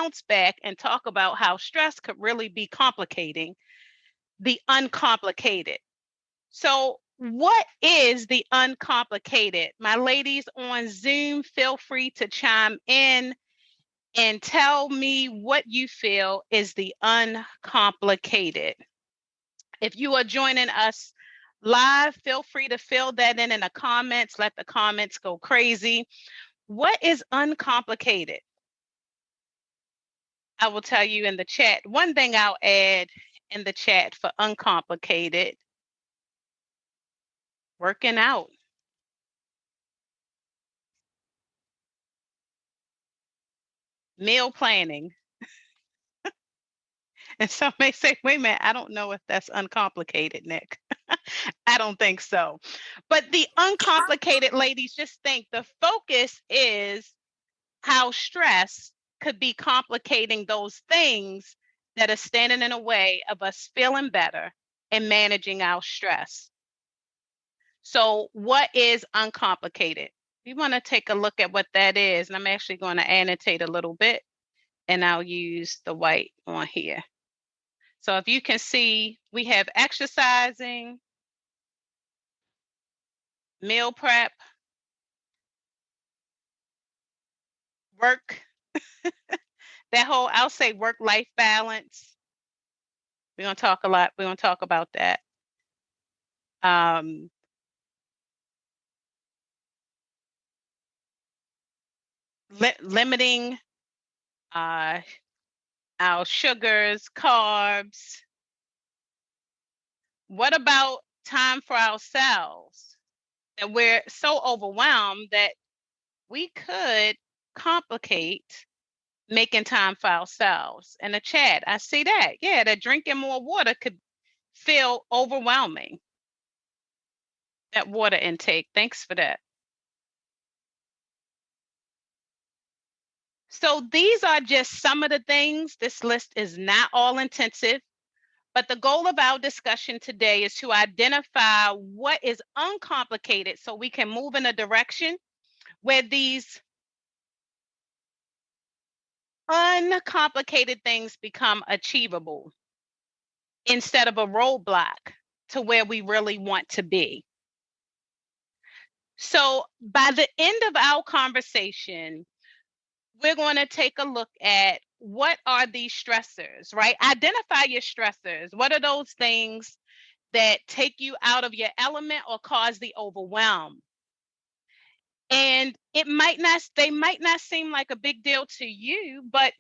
bounce back and talk about how stress could really be complicating the uncomplicated. So, what is the uncomplicated? My ladies on Zoom, feel free to chime in and tell me what you feel is the uncomplicated. If you are joining us live, feel free to fill that in the comments. Let the comments go crazy. What is uncomplicated? I will tell you in the chat. One thing I'll add in the chat for uncomplicated: working out. Meal planning. And some may say, wait a minute, I don't know if that's uncomplicated, Nick. I don't think so. But the uncomplicated, ladies, just think the focus is how stress could be complicating those things that are standing in the way of us feeling better and managing our stress. So, what is uncomplicated? We want to take a look at what that is. And I'm actually going to annotate a little bit, and I'll use the white on here. So if you can see, we have exercising, meal prep, work, that whole, I'll say work-life balance. We're going to talk a lot. We're going to talk about that. Limiting our sugars, carbs. What about time for ourselves? That we're so overwhelmed that we could complicate making time for ourselves. In the chat, I see that. Yeah, that drinking more water could feel overwhelming. That water intake. Thanks for that. So these are just some of the things. This list is not all intensive, but the goal of our discussion today is to identify what is uncomplicated so we can move in a direction where these uncomplicated things become achievable instead of a roadblock to where we really want to be. So by the end of our conversation, we're going to take a look at what are these stressors, right? Identify your stressors. What are those things that take you out of your element or cause the overwhelm? And they might not seem like a big deal to you, but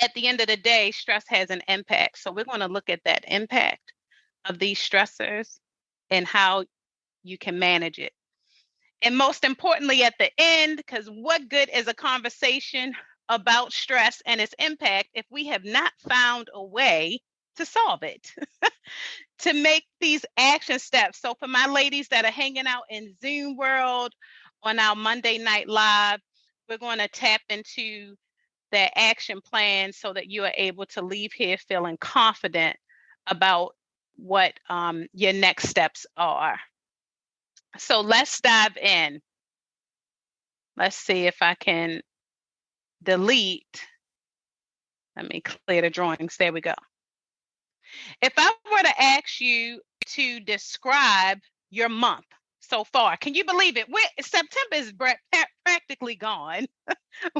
at the end of the day, stress has an impact. So we're going to look at that impact of these stressors and how you can manage it. And most importantly, at the end, because what good is a conversation about stress and its impact if we have not found a way to solve it, to make these action steps? So for my ladies that are hanging out in Zoom world on our Monday Night Live, we're going to tap into that action plan so that you are able to leave here feeling confident about what your next steps are. So let's dive in. Let's see if I can delete. Let me clear the drawings. There we go. If I were to ask you to describe your month so far, can you believe it? September is practically gone.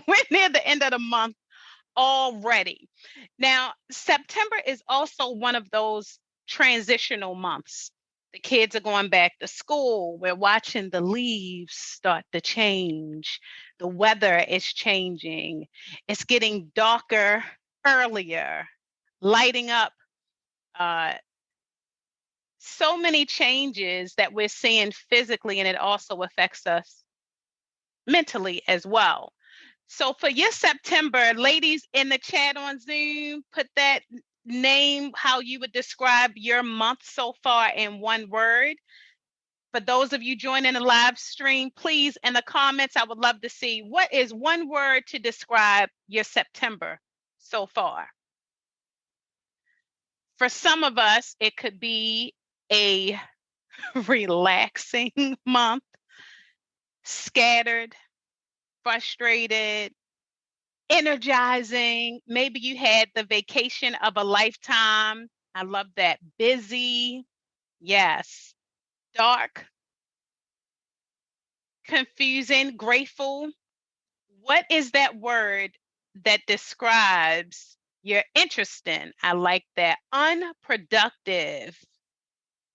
We're near the end of the month already. Now, September is also one of those transitional months. The kids are going back to school. We're watching the leaves start to change. The weather is changing. It's getting darker earlier, lighting up. So many changes that we're seeing physically, and it also affects us mentally as well. So for your September, ladies in the chat on Zoom, put that name, how you would describe your month so far in one word. For those of you joining the live stream, please, in the comments, I would love to see what is one word to describe your September so far. For some of us, it could be a relaxing month, scattered, frustrated, energizing. Maybe you had the vacation of a lifetime. I love that. Busy. Yes. Dark, confusing, grateful. What is that word that describes your interest in? I like that. Unproductive.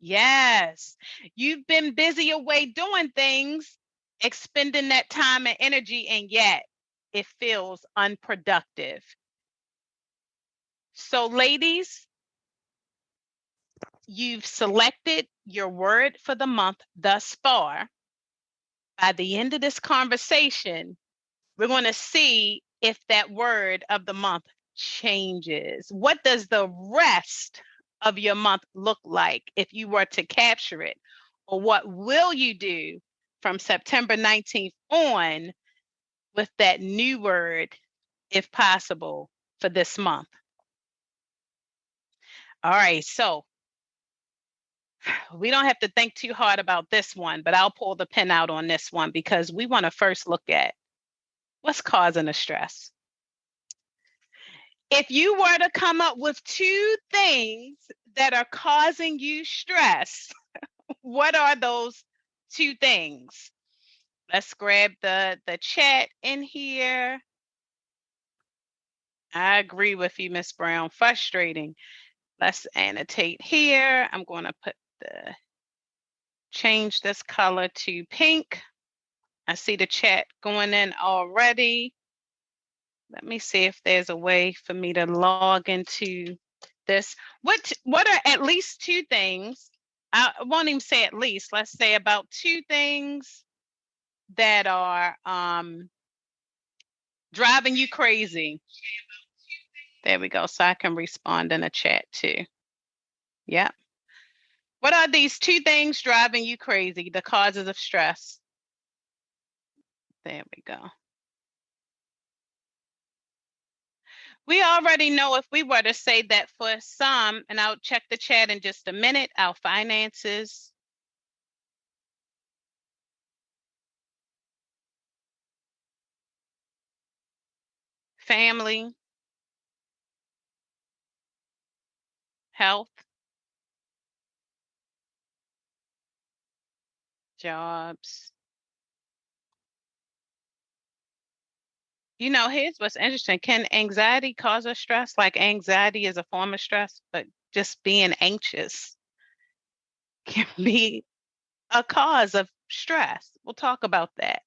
Yes. You've been busy away doing things, expending that time and energy, and yet it feels unproductive. So, ladies, you've selected your word for the month thus far. By the end of this conversation, we're going to see if that word of the month changes. What does the rest of your month look like if you were to capture it? Or what will you do from September 19th on with that new word, if possible, for this month? All right, so we don't have to think too hard about this one, but I'll pull the pin out on this one because we want to first look at what's causing the stress. If you were to come up with two things that are causing you stress, what are those two things? Let's grab the chat in here. I agree with you, Miss Brown. Frustrating. Let's annotate here. I'm going to change this color to pink. I see the chat going in already. Let me see if there's a way for me to log into this. What are at least two things? I won't even say at least. Let's say about two things that are driving you crazy. There we go. So I can respond in a chat too. Yeah. What are these two things driving you crazy? The causes of stress. There we go. We already know if we were to say that for some, and I'll check the chat in just a minute, our finances, family, health, jobs. Here's what's interesting. Can anxiety cause us stress? Like anxiety is a form of stress, but just being anxious can be a cause of stress. We'll talk about that.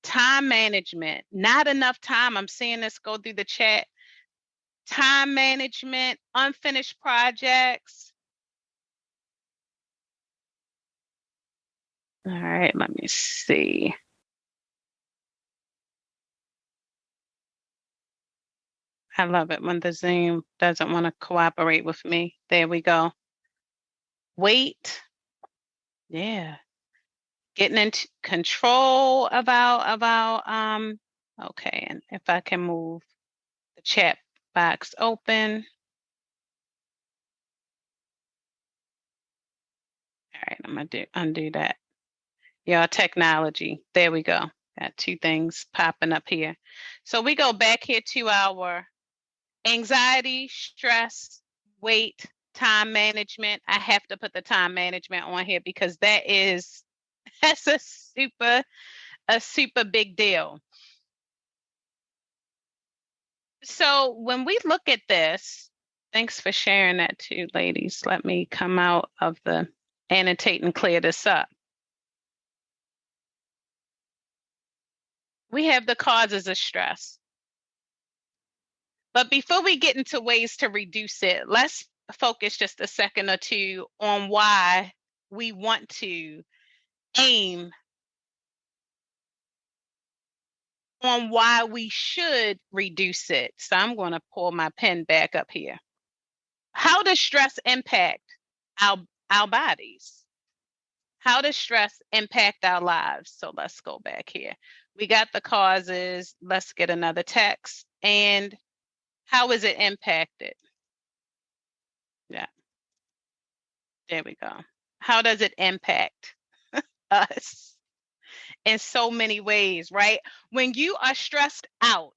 Time management, not enough time. I'm seeing this go through the chat. Time management, unfinished projects. All right, let me see. I love it when the Zoom doesn't want to cooperate with me. There we go. Wait. Yeah. Getting into control of our okay, and if I can move the chat box open. All right, I'm gonna undo that. Yeah, technology. There we go. Got two things popping up here. So we go back here to our anxiety, stress, weight, time management. I have to put the time management on here because that's a super big deal. So when we look at this, thanks for sharing that too, ladies. Let me come out of the annotate and clear this up. We have the causes of stress. But before we get into ways to reduce it, let's focus just a second or two on why we want to aim on why we should reduce it. So I'm going to pull my pen back up here. How does stress impact our bodies? How does stress impact our lives? So let's go back here. We got the causes. Let's get another text. And how is it impacted? Yeah, there we go. How does it impact us in so many ways, right? When you are stressed out,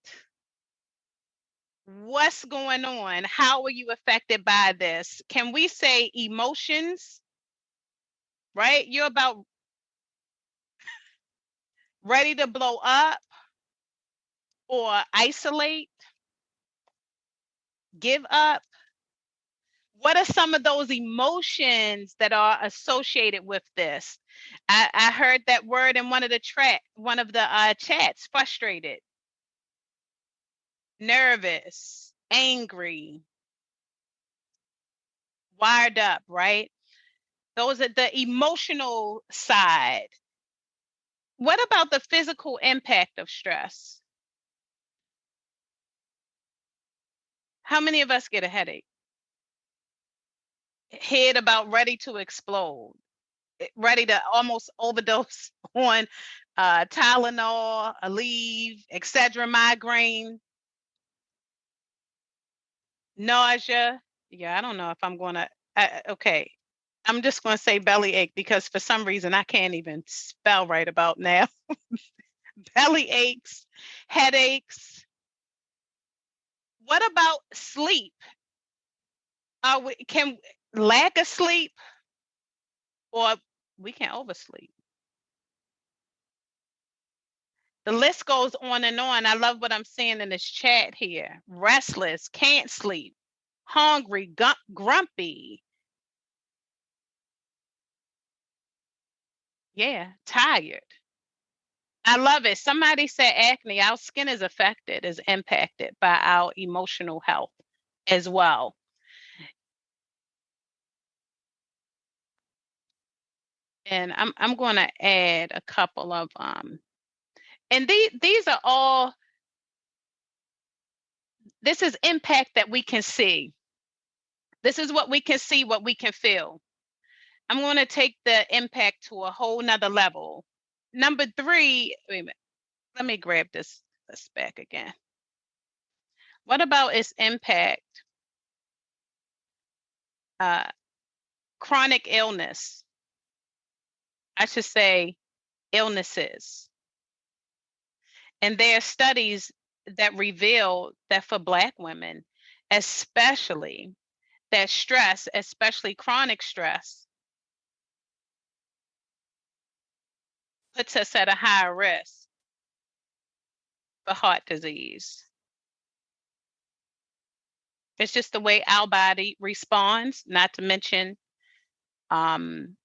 What's going on? How are you affected by this? Can we say emotions, right? You're about ready to blow up or isolate, give up. What are some of those emotions that are associated with this? I heard that word in one of the chats, frustrated, nervous, angry, wired up, right? Those are the emotional side. What about the physical impact of stress? How many of us get a headache? Head about ready to explode, ready to almost overdose on Tylenol, Aleve, Excedrin, migraine, nausea. Yeah, I don't know if I'm going to. Okay, I'm just going to say belly ache because for some reason I can't even spell right about now. Belly aches, headaches. What about sleep? Can lack of sleep or we can oversleep? The list goes on and on. I love what I'm seeing in this chat here. Restless, can't sleep, hungry, grumpy. Yeah, tired. I love it. Somebody said acne. Our skin is affected, is impacted by our emotional health as well. And I'm going to add a couple of and these are all, this is impact that we can see. This is what we can see, what we can feel. I'm going to take the impact to a whole nother level. Number 3, wait a minute. Let me grab this back again. What about its impact? Uh, chronic illness. I should say illnesses. And there are studies that reveal that for Black women, especially, that stress, especially chronic stress, puts us at a higher risk for heart disease. It's just the way our body responds, not to mention um,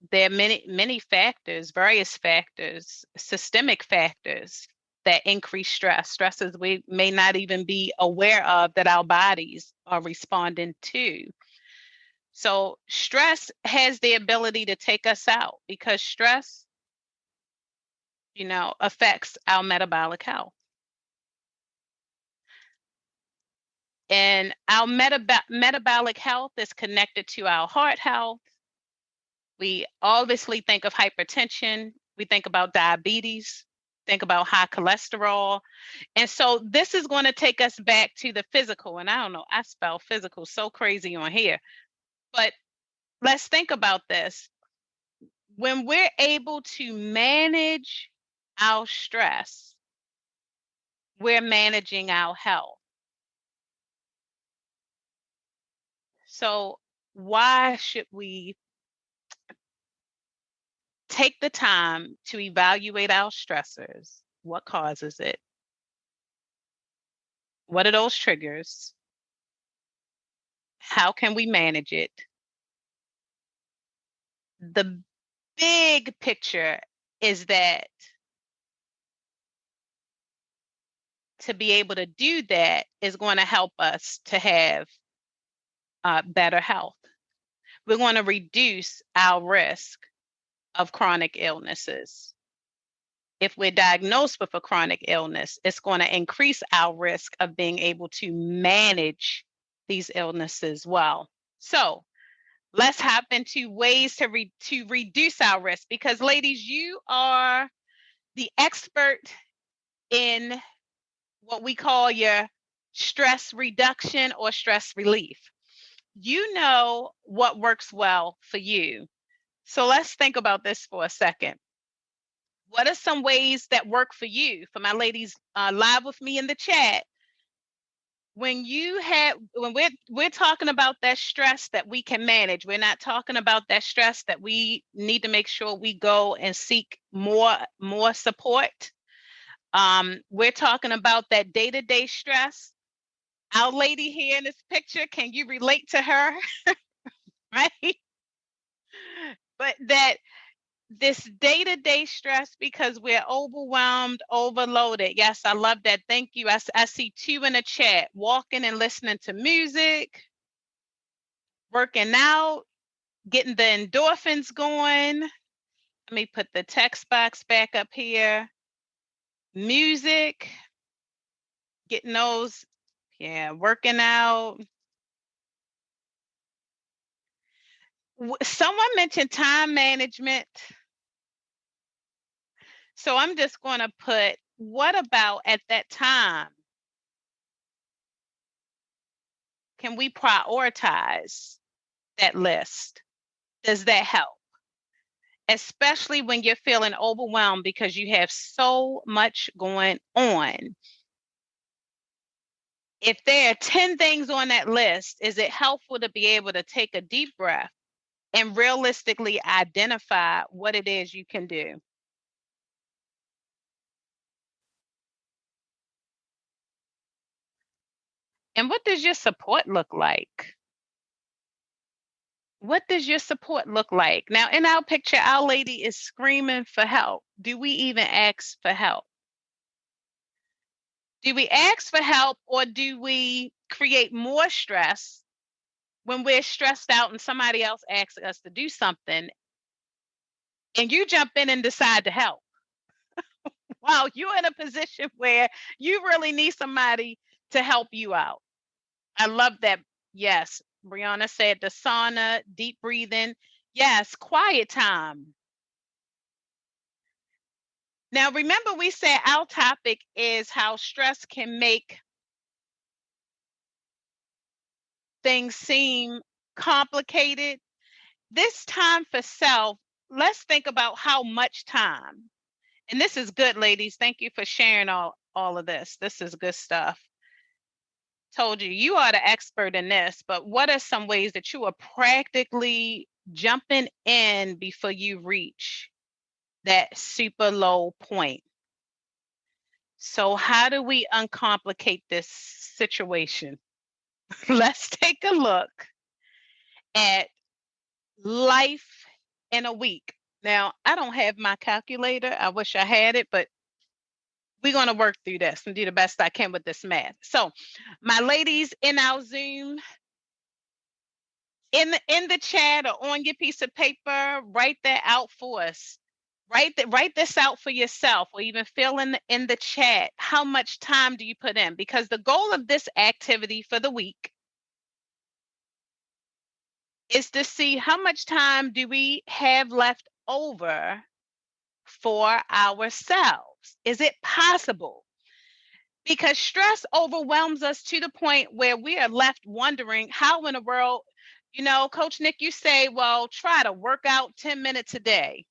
there are many factors, various factors, systemic factors that increase stress, stresses we may not even be aware of that our bodies are responding to. So stress has the ability to take us out because stress, affects our metabolic health. And our metabolic health is connected to our heart health. We obviously think of hypertension, we think about diabetes, think about high cholesterol. And so this is going to take us back to the physical. And I don't know, I spell physical so crazy on here. But let's think about this. When we're able to manage our stress, we're managing our health. So why should we take the time to evaluate our stressors? What causes it? What are those triggers? How can we manage it? The big picture is that to be able to do that is going to help us to have better health. We're going to reduce our risk of chronic illnesses. If we're diagnosed with a chronic illness, it's going to increase our risk of being able to manage these illnesses well. So let's hop into ways to reduce our risk because, ladies, you are the expert in what we call your stress reduction or stress relief. You know what works well for you. So let's think about this for a second. What are some ways that work for you? For my ladies live with me in the chat, when we're talking about that stress that we can manage, we're not talking about that stress that we need to make sure we go and seek more support. We're talking about that day-to-day stress. Our lady here in this picture, can you relate to her? Right? But that this day-to-day stress because we're overwhelmed, overloaded. Yes, I love that. Thank you. I see two in the chat, walking and listening to music, working out, getting the endorphins going. Let me put the text box back up here. Music, getting those, yeah, working out. Someone mentioned time management. So I'm just going to put, what about at that time? Can we prioritize that list? Does that help? Especially when you're feeling overwhelmed because you have so much going on. If there are 10 things on that list, is it helpful to be able to take a deep breath and realistically identify what it is you can do? And what does your support look like? What does your support look like? Now, in our picture, our lady is screaming for help. Do we even ask for help? Do we ask for help, or do we create more stress when we're stressed out and somebody else asks us to do something and you jump in and decide to help? Wow, you're in a position where you really need somebody to help you out. I love that. Yes, Brianna said the sauna, deep breathing. Yes, quiet time. Now, remember, we said our topic is how stress can make things seem complicated. This time for self, let's think about how much time. And this is good, ladies. Thank you for sharing all of this. This is good stuff. Told you, you are the expert in this, but what are some ways that you are practically jumping in before you reach that super low point? So, how do we uncomplicate this situation? Let's take a look at life in a week. Now, I don't have my calculator. I wish I had it, but we're going to work through this and do the best I can with this math. So, my ladies in our Zoom, in the chat or on your piece of paper, write that out for us. Write this out for yourself, or even fill in the chat how much time do you put in, because the goal of this activity for the week is to see how much time do we have left over for ourselves. Is it possible? Because stress overwhelms us to the point where we are left wondering how in the world, Coach Nick, you say, well, try to work out 10 minutes a day.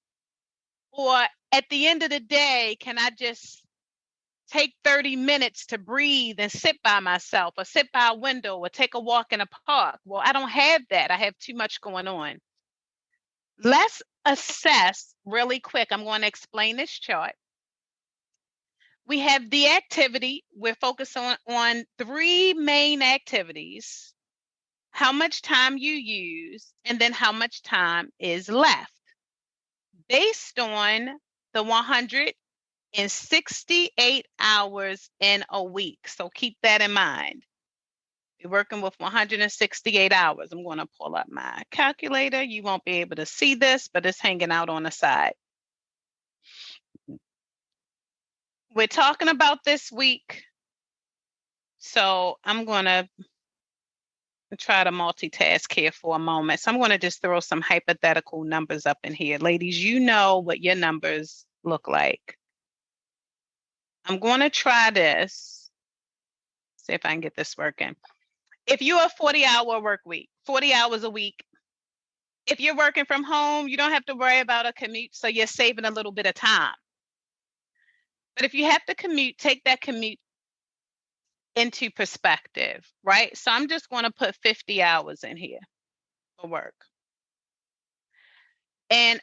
Or at the end of the day, can I just take 30 minutes to breathe and sit by myself, or sit by a window, or take a walk in a park? Well, I don't have that. I have too much going on. Let's assess really quick. I'm going to explain this chart. We have the activity. We're focused on three main activities: how much time you use, and then how much time is left, based on the 168 hours in a week. So keep that in mind. We're working with 168 hours. I'm going to pull up my calculator. You won't be able to see this, but it's hanging out on the side. We're talking about this week. So I'm going to try to multitask here for a moment. So I'm going to just throw some hypothetical numbers up in here. Ladies, you know what your numbers look like. I'm going to try this. See if I can get this working. If you're a 40-hour work week, 40 hours a week, if you're working from home, you don't have to worry about a commute, so you're saving a little bit of time. But if you have to commute, take that commute into perspective, right? So I'm just going to put 50 hours in here for work. And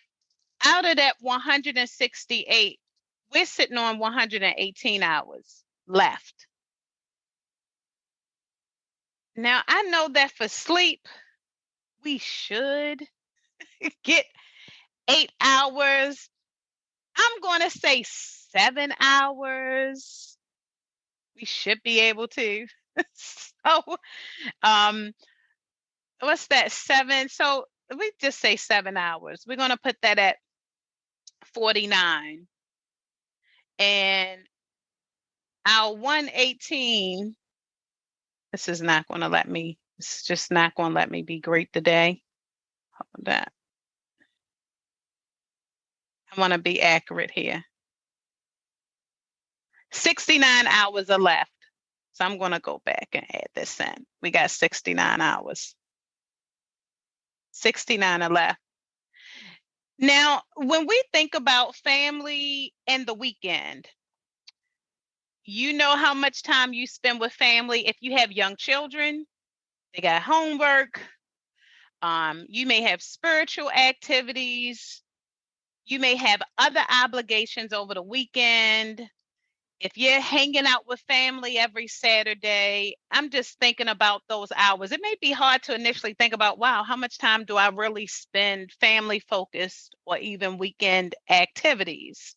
out of that 168, we're sitting on 118 hours left. Now, I know that for sleep, we should get 8 hours. I'm going to say 7 hours. We should be able to. So, um, what's that? 7. So we just say 7 hours. We're going to put that at 49. And our 118, this is not going to let me, it's just not going to let me be great today. Hold that. I want to be accurate here. 69 hours are left. So I'm going to go back and add this in. We got 69 hours. 69 are left. Now, when we think about family and the weekend, you know how much time you spend with family. If you have young children, they got homework. You may have spiritual activities. You may have other obligations over the weekend. If you're hanging out with family every Saturday, I'm just thinking about those hours. It may be hard to initially think about, wow, how much time do I really spend family focused or even weekend activities?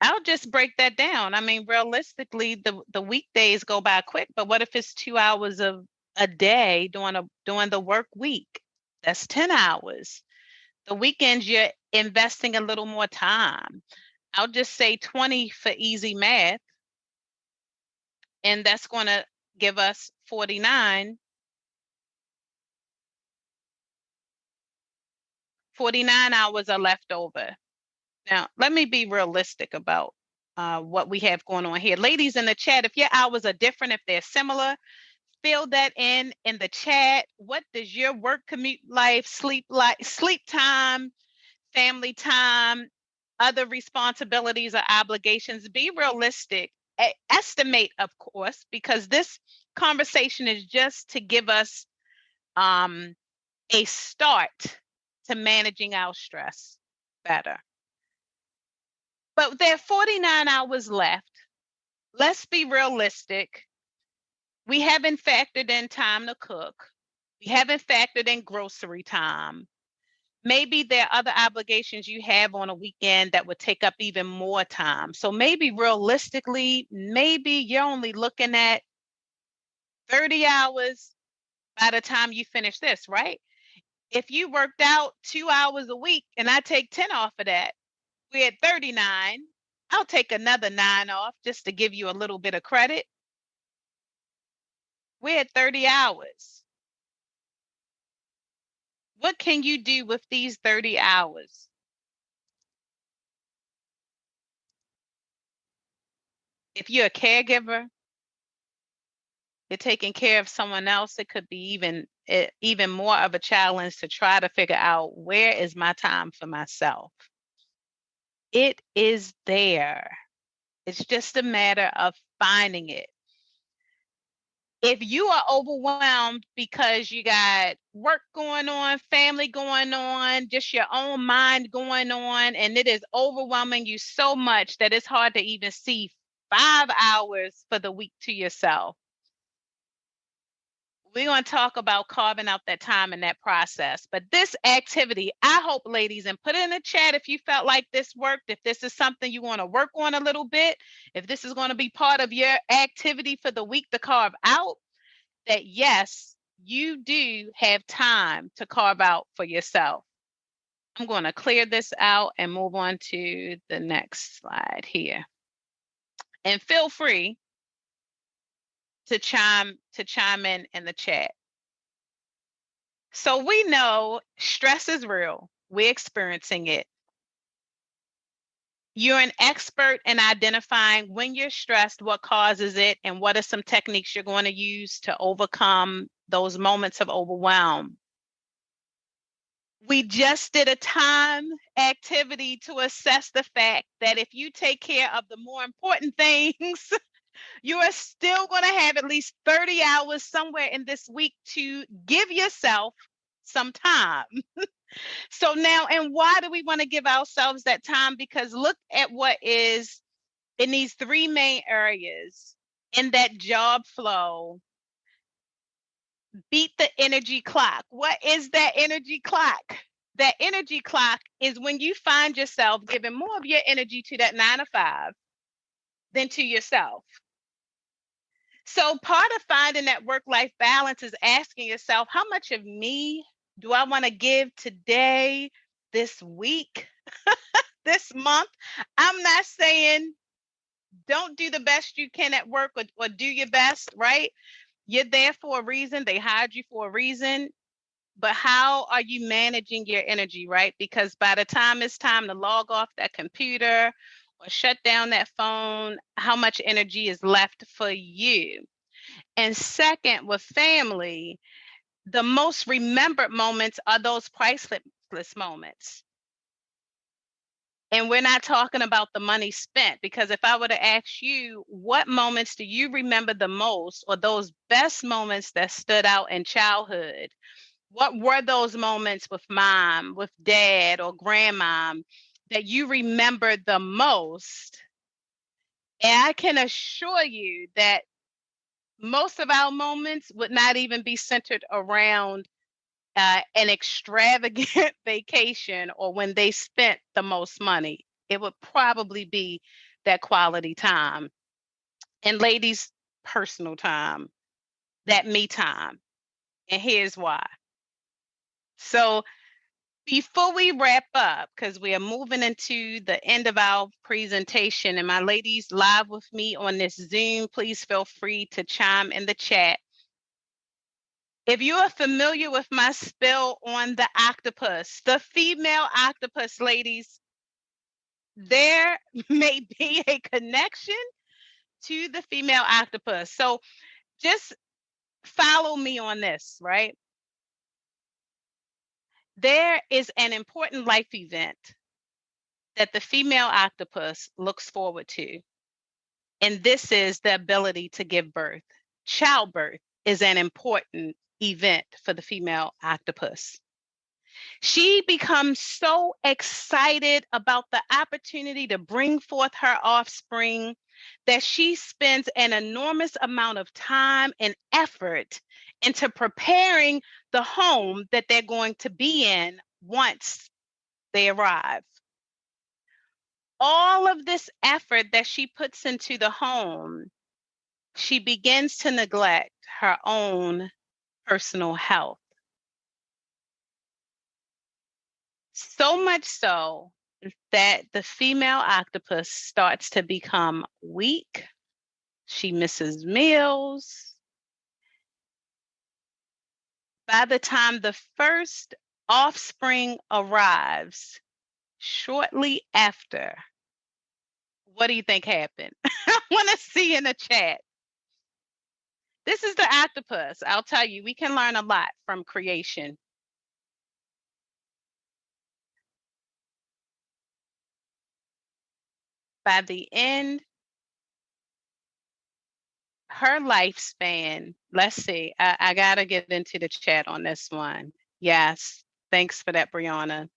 I'll just break that down. I mean, realistically, the weekdays go by quick, but what if it's 2 hours of a day during the work week? That's 10 hours. The weekends, you're investing a little more time. I'll just say 20 for easy math, and that's going to give us 49. 49 hours are left over. Now, let me be realistic about what we have going on here. Ladies in the chat, if your hours are different, if they're similar, fill that in the chat. What does your work commute life, sleep time, family time, other responsibilities or obligations? Be realistic. Estimate, of course, because this conversation is just to give us a start to managing our stress better. But there are 49 hours left. Let's be realistic. We haven't factored in time to cook. We haven't factored in grocery time. Maybe there are other obligations you have on a weekend that would take up even more time. So maybe realistically, maybe you're only looking at 30 hours by the time you finish this, right? If you worked out 2 hours a week and I take 10 off of that, we're at 39. I'll take another 9 off just to give you a little bit of credit. We're at 30 hours. What can you do with these 30 hours? If you're a caregiver, you're taking care of someone else, it could be even more of a challenge to try to figure out, where is my time for myself? It is there. It's just a matter of finding it. If you are overwhelmed because you got work going on, family going on, just your own mind going on, and it is overwhelming you so much that it's hard to even see 5 hours for the week to yourself, we're going to talk about carving out that time in that process. But this activity, I hope, ladies, and put it in the chat if you felt like this worked, if this is something you want to work on a little bit, if this is going to be part of your activity for the week to carve out, that yes, you do have time to carve out for yourself. I'm going to clear this out and move on to the next slide here. And feel free to chime in the chat. So we know stress is real. We're experiencing it. You're an expert in identifying when you're stressed, what causes it, and what are some techniques you're going to use to overcome those moments of overwhelm. We just did a time activity to assess the fact that if you take care of the more important things, You are still going to have at least 30 hours somewhere in this week to give yourself some time. So now, and why do we want to give ourselves that time? Because look at what is in these three main areas in that job flow. Beat the energy clock. What is that energy clock? That energy clock is when you find yourself giving more of your energy to that 9 to 5 than to yourself. So part of finding that work-life balance is asking yourself, how much of me do I want to give today, this week, this month? I'm not saying don't do the best you can at work or do your best, right? You're there for a reason. They hired you for a reason. But how are you managing your energy, right? Because by the time it's time to log off that computer or shut down that phone, how much energy is left for you? And second, with family, the most remembered moments are those priceless moments. And we're not talking about the money spent, because if I were to ask you, what moments do you remember the most, or those best moments that stood out in childhood? What were those moments with mom, with dad, or grandma that you remember the most? And I can assure you that most of our moments would not even be centered around an extravagant vacation or when they spent the most money. It would probably be that quality time. And ladies, personal time, that me time. And here's why. So before we wrap up, because we are moving into the end of our presentation, and my ladies live with me on this Zoom, please feel free to chime in the chat. If you are familiar with my spill on the octopus, the female octopus, ladies, there may be a connection to the female octopus. So just follow me on this, right? There is an important life event that the female octopus looks forward to. And this is the ability to give birth. Childbirth is an important event for the female octopus. She becomes so excited about the opportunity to bring forth her offspring that she spends an enormous amount of time and effort into preparing the home that they're going to be in once they arrive. All of this effort that she puts into the home, she begins to neglect her own personal health. So much so that the female octopus starts to become weak. She misses meals. By the time the first offspring arrives, shortly after, what do you think happened? I want to see in the chat. This is the octopus. I'll tell you, we can learn a lot from creation. By the end, her lifespan, let's see, I got to get into the chat on this one. Yes, thanks for that, Brianna.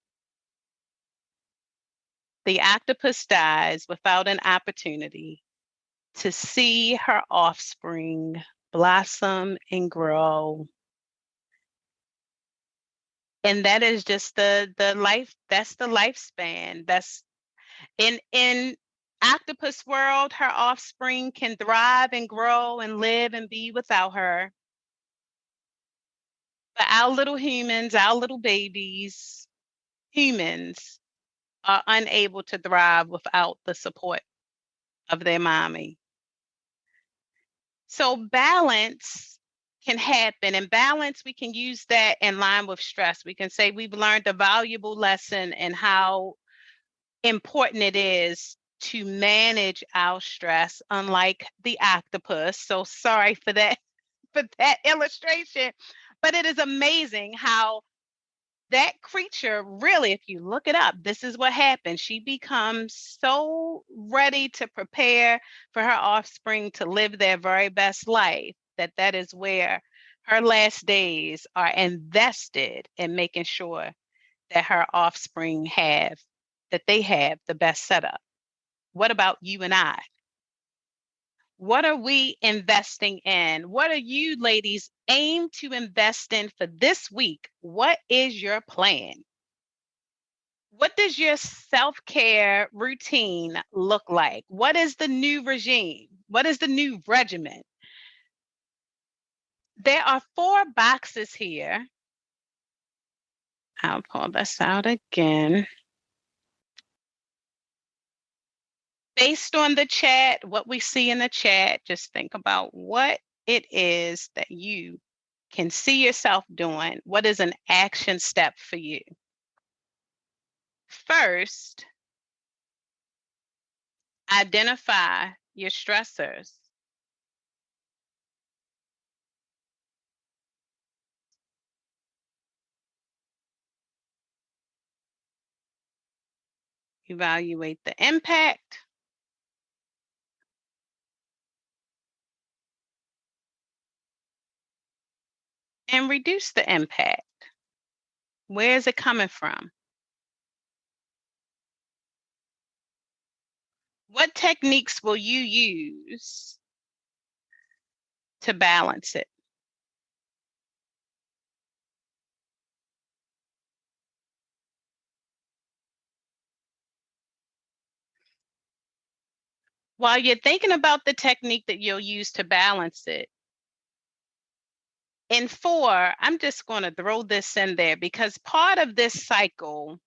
The octopus dies without an opportunity to see her offspring blossom and grow. And that is just the life, that's the lifespan. That's in octopus world, her offspring can thrive and grow and live and be without her. But our little humans, our little babies, humans are unable to thrive without the support of their mommy. So balance can happen, and balance, we can use that in line with stress. We can say we've learned a valuable lesson in how important it is to manage our stress, unlike the octopus. So sorry for that illustration, but it is amazing how that creature, really, if you look it up, this is what happens. She becomes so ready to prepare for her offspring to live their very best life that is where her last days are invested in making sure that her offspring have the best setup. What about you and I? What are we investing in? What are you ladies aim to invest in for this week? What is your plan? What does your self-care routine look like? What is the new regime? What is the new regimen? There are 4 boxes here. I'll pull this out again. Based on the chat, what we see in the chat, just think about what it is that you can see yourself doing. What is an action step for you? First, identify your stressors. Evaluate the impact. And reduce the impact. Where is it coming from? What techniques will you use to balance it? While you're thinking about the technique that you'll use to balance it, in 4, I'm just going to throw this in there because part of this cycle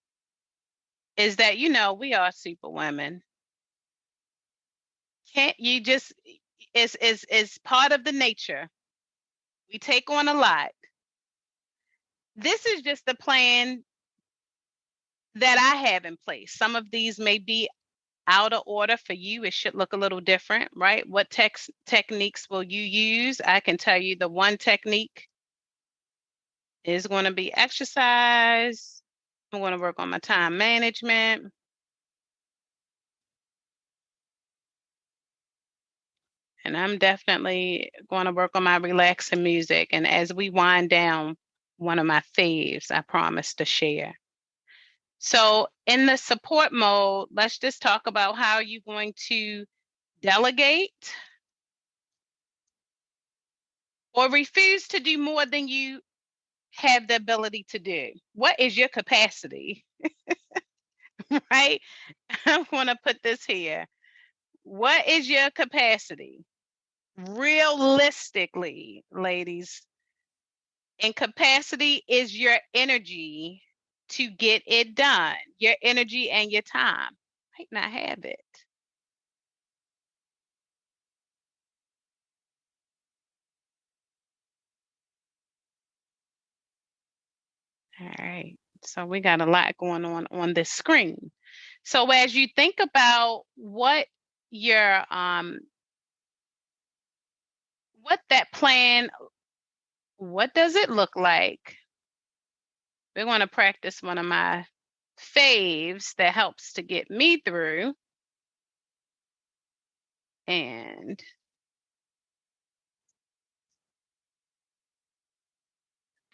is that, we are super women. Can't you just, is part of the nature. We take on a lot. This is just the plan that I have in place. Some of these may be out of order for you. It should look a little different, right? What techniques will you use? I can tell you the one technique is going to be exercise. I'm going to work on my time management. And I'm definitely going to work on my relaxing music. And as we wind down, one of my faves, I promise to share. So in the support mode, let's just talk about how you're going to delegate or refuse to do more than you have the ability to do. What is your capacity? Right? I want to put this here. What is your capacity? Realistically, ladies, and capacity is your energy to get it done, your energy and your time. Might not have it. All right. So we got a lot going on this screen. So as you think about what your what that plan, what does it look like? We're going to practice one of my faves that helps to get me through. And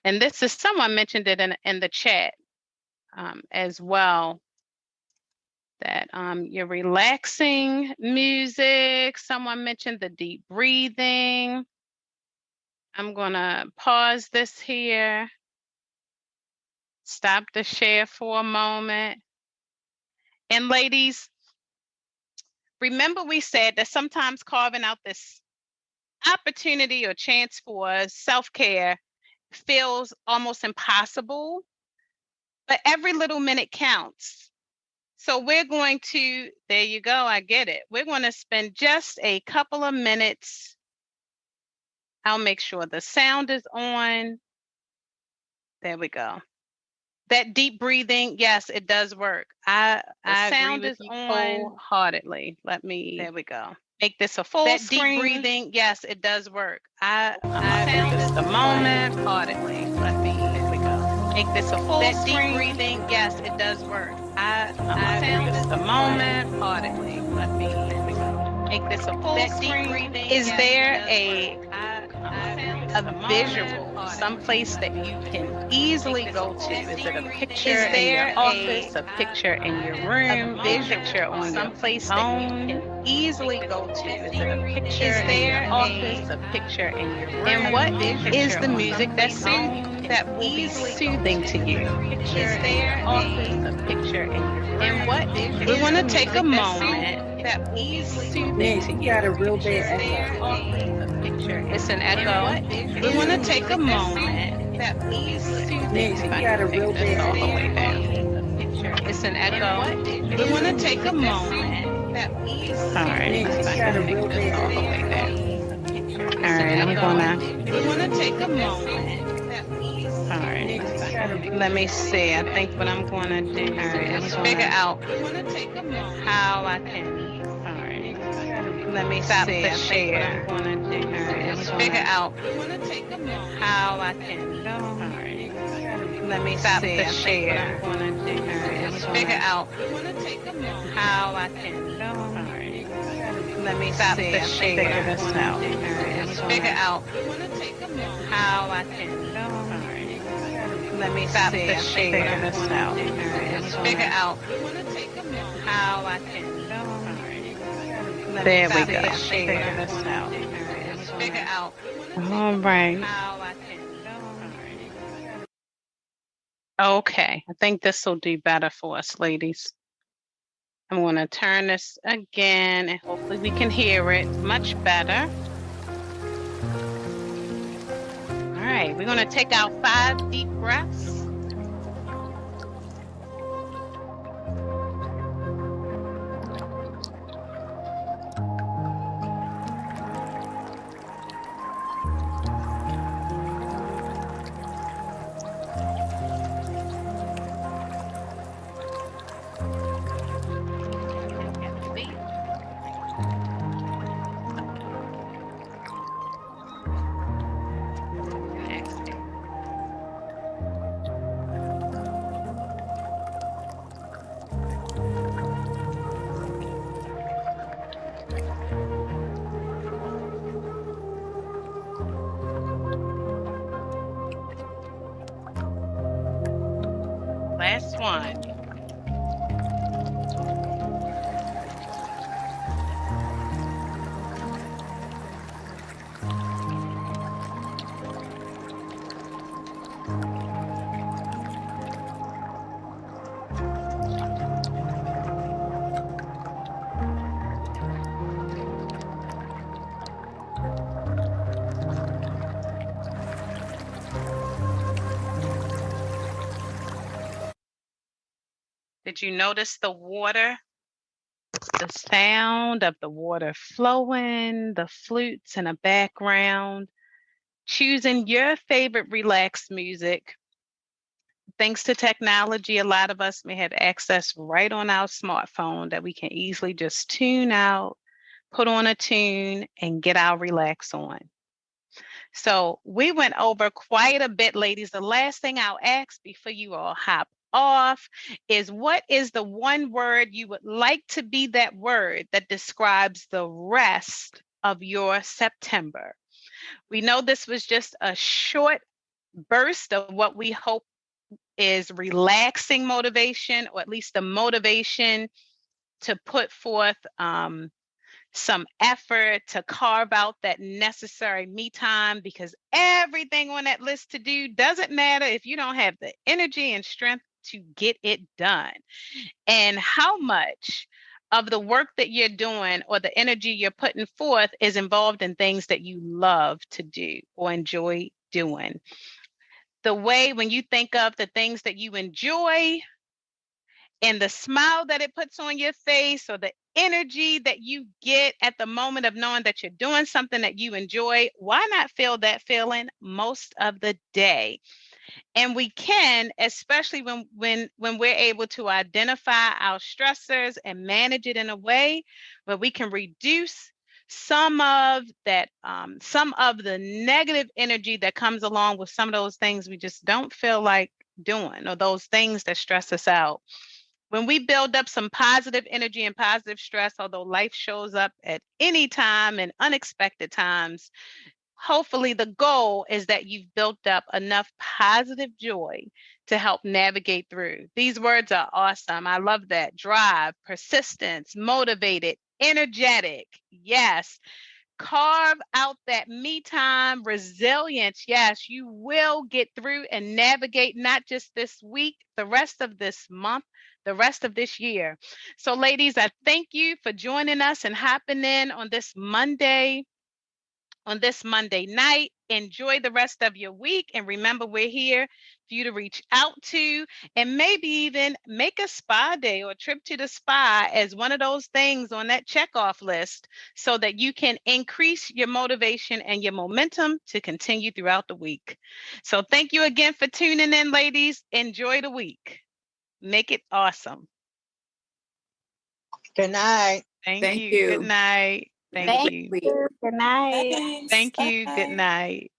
this is, someone mentioned it in the chat as well, that you're relaxing music. Someone mentioned the deep breathing. I'm going to pause this here. Stop the share for a moment. And ladies, remember we said that sometimes carving out this opportunity or chance for self-care feels almost impossible, but every little minute counts. So we're going to, there you go, I get it. We're going to spend just a couple of minutes. I'll make sure the sound is on. There we go. That deep breathing, yes, it does work. I agree with you wholeheartedly. Let me, there we go. Make this a full that screen. Deep breathing, yes, it does work. I agree. Just a moment. Heartedly. Let me, there we go. Make this a full That screen. deep breathing, yes, it does work. I Found found just it a moment. audibly. Let me Make this a full that screen. deep breathing. Is Yes, there it does a work. I found a just a visual, moment. someplace that you can easily go to? Is it a picture Is in your there office, a picture in your room, a visual, picture on your someplace that you phone? can Easily go to. Is it a picture Is in your there office, a picture in your room, and what a is picture the on music your that phone that will be soothing to you? Is there Office, a picture in your room. and what We is want the to take a music moment that will be soothing Nick, to you you. got a real bad echo. Office, a picture. It's an And echo. what we want to take a moment That soothing Nick, to you you. got a real That's bad all the way echo. down. It's an echo. We want to take a moment. All right, Nick, let's see if you I got a can make real this all bad the way echo. down. It's All an right, I'm echo. gonna. We want to take a moment. All right, Nick, let's see if you I got a can real make. Let me bad see. I echo. think what I'm gonna do. All right, Let's figure out how I can All right. Nick, you got a real Let me stop see. the I think what I'm share. gonna do. All right, I'm Let's gonna figure out how I can go. All right. Nick, you got a real Let me stop see. the I think what share. I'm gonna do. All right, I'm Let's gonna figure out how I can go. All right. Nick, you got a real Let me stop see. the I think share. figure this out. All right, I'm Let's gonna figure out how I can go. All right. Nick, you got a real Let me stop see. the I think share. figure this out. All right, I'm Let's gonna figure out how I can go. All right. Nick, you got a real Let there me we see. go. I think figure this out. All right, I'm Let's figure out all right. how I can Okay, I think this will do better for us, ladies. I'm going to turn this again and hopefully we can hear it much better. All right, we're going to take out 5 deep breaths. Last one. Did you notice the water? The sound of the water flowing, the flutes in the background, choosing your favorite relaxed music. Thanks to technology, a lot of us may have access right on our smartphone that we can easily just tune out, put on a tune, and get our relax on. So we went over quite a bit, ladies. The last thing I'll ask before you all hop off is, what is the one word you would like to be that word that describes the rest of your September? We know this was just a short burst of what we hope is relaxing motivation, or at least the motivation to put forth some effort to carve out that necessary me time, because everything on that list to do doesn't matter if you don't have the energy and strength to get it done. And how much of the work that you're doing or the energy you're putting forth is involved in things that you love to do or enjoy doing. The way when you think of the things that you enjoy and the smile that it puts on your face, or the energy that you get at the moment of knowing that you're doing something that you enjoy, why not feel that feeling most of the day? And we can, especially when we're able to identify our stressors and manage it in a way where we can reduce some of that, some of the negative energy that comes along with some of those things we just don't feel like doing, or those things that stress us out. When we build up some positive energy and positive stress, although life shows up at any time and unexpected times, hopefully the goal is that you've built up enough positive joy to help navigate through. These words are awesome. I love that. Drive, persistence, motivated, energetic. Yes. Carve out that me time, resilience. Yes, you will get through and navigate not just this week, the rest of this month, the rest of this year. So, ladies, I thank you for joining us and hopping in on this Monday night. Enjoy the rest of your week. And remember, we're here for you to reach out to, and maybe even make a spa day or a trip to the spa as one of those things on that checkoff list, so that you can increase your motivation and your momentum to continue throughout the week. So thank you again for tuning in, ladies. Enjoy the week. Make it awesome. Good night. Thank you. Good night. Thank you. Good night. Thanks. Thank you. Good Bye. night.